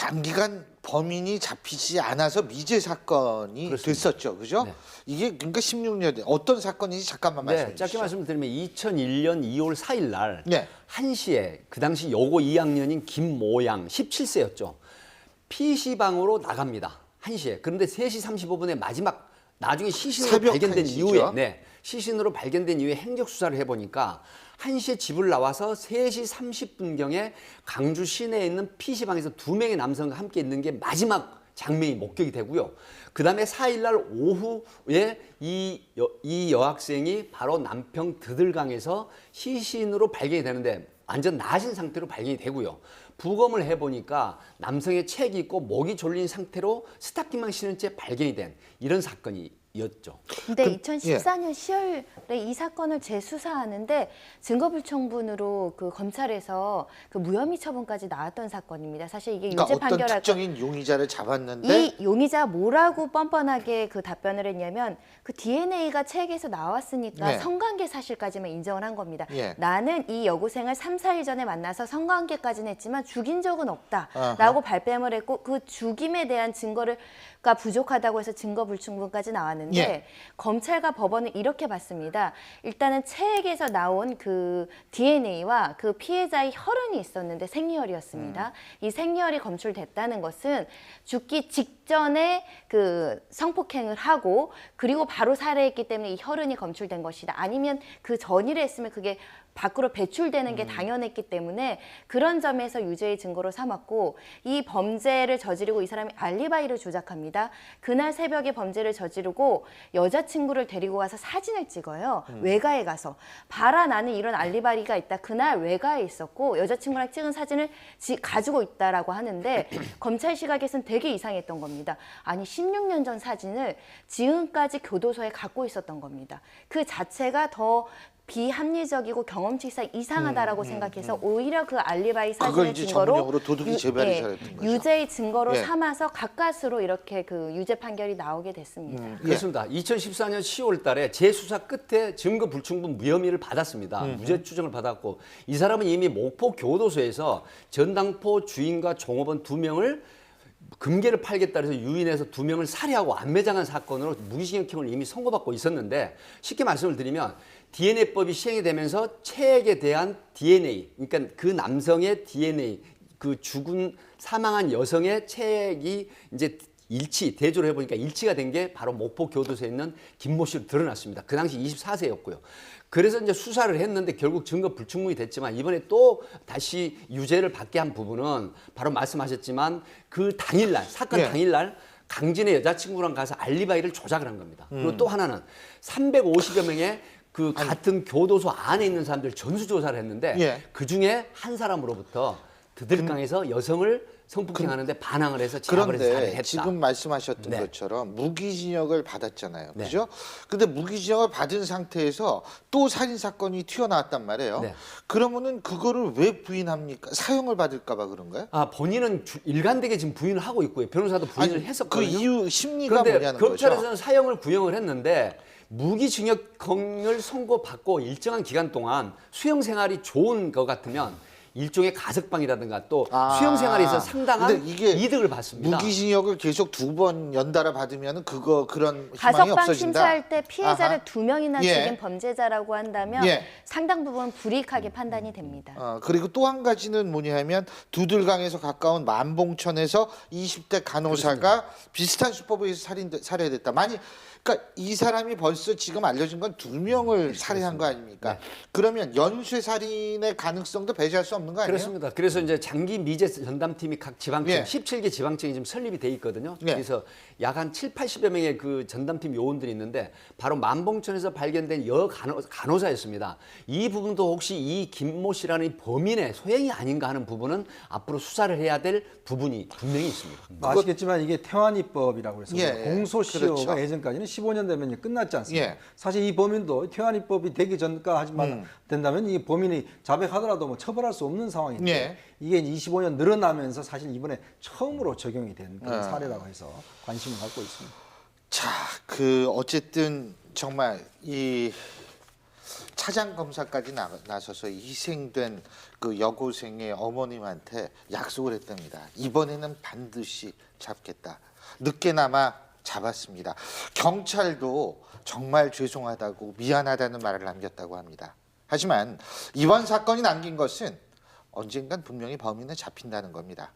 장기간 범인이 잡히지 않아서 미제 사건이 그렇습니다. 됐었죠, 그죠? 네. 이게 그러니까 16년 어떤 사건인지 잠깐만 말씀해 네, 짧게 주시죠. 말씀드리면 2001년 2월 4일 날 네. 1시에 그 당시 여고 2학년인 김모양 17세였죠. PC방으로 나갑니다. 1시에. 그런데 3시 35분에 마지막 나중에 시신으로 새벽 발견된 1시죠? 이후에 시신으로 발견된 이후에 행적 수사를 해보니까 1시에 집을 나와서 3시 30분경에 강주 시내에 있는 PC방에서 2명의 남성과 함께 있는 게 마지막 장면이 목격이 되고요. 그 다음에 4일날 오후에 이 여학생이 바로 남평 드들강에서 시신으로 발견이 되는데 완전 나신 상태로 발견이 되고요. 부검을 해보니까 남성의 책이 있고 목이 졸린 상태로 스타킹만 신은 채 발견이 된 이런 사건이었죠. 근데 2014년 10월에 이 사건을 재수사하는데 증거불충분으로 그 검찰에서 그 무혐의 처분까지 나왔던 사건입니다. 사실 이게 그러니까 유죄 어떤 판결할 특정인 용의자를 잡았는데 이 용의자 뭐라고 뻔뻔하게 그 답변을 했냐면 그 DNA가 책에서 나왔으니까 네. 성관계 사실까지만 인정을 한 겁니다. 예. 나는 이 여고생을 3, 4일 전에 만나서 성관계까지는 했지만 죽인 적은 없다라고 아하. 발뺌을 했고 그 죽임에 대한 증거가 부족하다고 해서 증거불충분까지 나왔는데 예. 검찰과 법원은 이렇게 봤습니다. 일단은 책에서 나온 그 DNA와 그 피해자의 혈흔이 있었는데 생리혈이었습니다. 이 생리혈이 검출됐다는 것은 죽기 직전에 그 성폭행을 하고 그리고 바로 살해했기 때문에 이 혈흔이 검출된 것이다. 아니면 그 전일에 했으면 그게 밖으로 배출되는 게 당연했기 때문에 그런 점에서 유죄의 증거로 삼았고 이 범죄를 저지르고 이 사람이 알리바이를 조작합니다. 그날 새벽에 범죄를 저지르고 여자친구를 데리고 가서 사진을 찍어요. 외가에 가서. 봐라 나는 이런 알리바이가 있다. 그날 외가에 있었고 여자친구랑 찍은 사진을 가지고 있다라고 하는데 검찰 시각에서는 되게 이상했던 겁니다. 아니 16년 전 사진을 지금까지 교도소에 갖고 있었던 겁니다. 그 자체가 더 비합리적이고 경험치상 이상하다라고 생각해서 오히려 그 알리바이 그걸 사진을 이제 증거로 전문용어로 도둑이 재발이 잘했던 거죠. 유죄의 증거로 예. 삼아서 가까스로 이렇게 그 유죄 판결이 나오게 됐습니다. 그렇습니다. 2014년 10월 달에 재수사 끝에 증거 불충분 무혐의를 받았습니다. 무죄 추정을 받았고 이 사람은 이미 목포 교도소에서 전당포 주인과 종업원 2명을 금괴를 팔겠다 해서 유인해서 2명을 살해하고 안매장한 사건으로 무기징역형을 이미 선고받고 있었는데 쉽게 말씀을 드리면 DNA법이 시행이 되면서 체액에 대한 DNA, 그러니까 그 남성의 DNA, 그 죽은 사망한 여성의 체액이 이제 대조를 해보니까 일치가 된 게 바로 목포 교도소에 있는 김모 씨로 드러났습니다. 그 당시 24세였고요. 그래서 이제 수사를 했는데 결국 증거 불충분이 됐지만 이번에 또 다시 유죄를 받게 한 부분은 바로 말씀하셨지만 그 당일날, 사건 예. 당일날 강진의 여자친구랑 가서 알리바이를 조작을 한 겁니다. 그리고 또 하나는 350여 명의 그 같은 교도소 안에 있는 사람들 전수조사를 했는데 예. 그중에 한 사람으로부터 드들강에서 여성을 성폭행하는데 반항을 해서 제압을 해서 살해를 그런데 했다. 지금 말씀하셨던 네. 것처럼 무기징역을 받았잖아요. 네. 그죠? 근데 무기징역을 받은 상태에서 또 살인 사건이 튀어나왔단 말이에요. 네. 그러면은 그거를 왜 부인합니까? 사형을 받을까 봐 그런가요? 본인은 일관되게 지금 부인을 하고 있고요. 변호사도 부인을 아니, 했었거든요. 그 이유 심리가 그런데 뭐냐는 거죠. 검찰에서는 사형을 구형을 했는데 무기징역형을 선고받고 일정한 기간 동안 수용 생활이 좋은 것 같으면 일종의 가석방이라든가 또 수용 생활에서 상당한 근데 이게 이득을 받습니다. 무기징역을 계속 2번 연달아 받으면 그런 희망이 가석방 없어진다. 신청할 때 피해자를 아하. 2명이나 예. 죽인 범죄자라고 한다면 예. 상당 부분 불이익하게 판단이 됩니다. 그리고 또 한 가지는 뭐냐면 두들강에서 가까운 만봉천에서 20대 간호사가 비슷한 수법에 의해서 살해됐다. 그러니까 이 사람이 벌써 지금 알려진 건 2명을 살해한 거 아닙니까? 그러면 연쇄 살인의 가능성도 배제할 수 없는 거 아니에요? 그렇습니다. 그래서 이제 장기 미제 전담팀이 각 지방청, 예. 17개 지방청이 지금 설립이 돼 있거든요. 예. 그래서 약 한 7, 80여 명의 그 전담팀 요원들이 있는데 바로 만봉천에서 발견된 간호사였습니다. 이 부분도 혹시 이 김모 씨라는 이 범인의 소행이 아닌가 하는 부분은 앞으로 수사를 해야 될 부분이 분명히 있습니다. 아시겠지만 이게 태완이법이라고 해서 예, 공소시효가 그렇죠. 예전까지는 15년 되면 이제 끝났지 않습니까? 예. 사실 이 범인도 태완이법이 되기 전까지만 된다면 이 범인이 자백하더라도 뭐 처벌할 수 없는 상황인데 예. 이게 이제 25년 늘어나면서 사실 이번에 처음으로 적용이 된 그런 사례라고 해서 관심을 갖고 있습니다. 자, 어쨌든 정말 이 차장 검사까지 나서서 희생된 그 여고생의 어머님한테 약속을 했답니다. 이번에는 반드시 잡겠다. 늦게나마 잡았습니다. 경찰도 정말 죄송하다고 미안하다는 말을 남겼다고 합니다. 하지만 이번 사건이 남긴 것은 언젠간 분명히 범인은 잡힌다는 겁니다.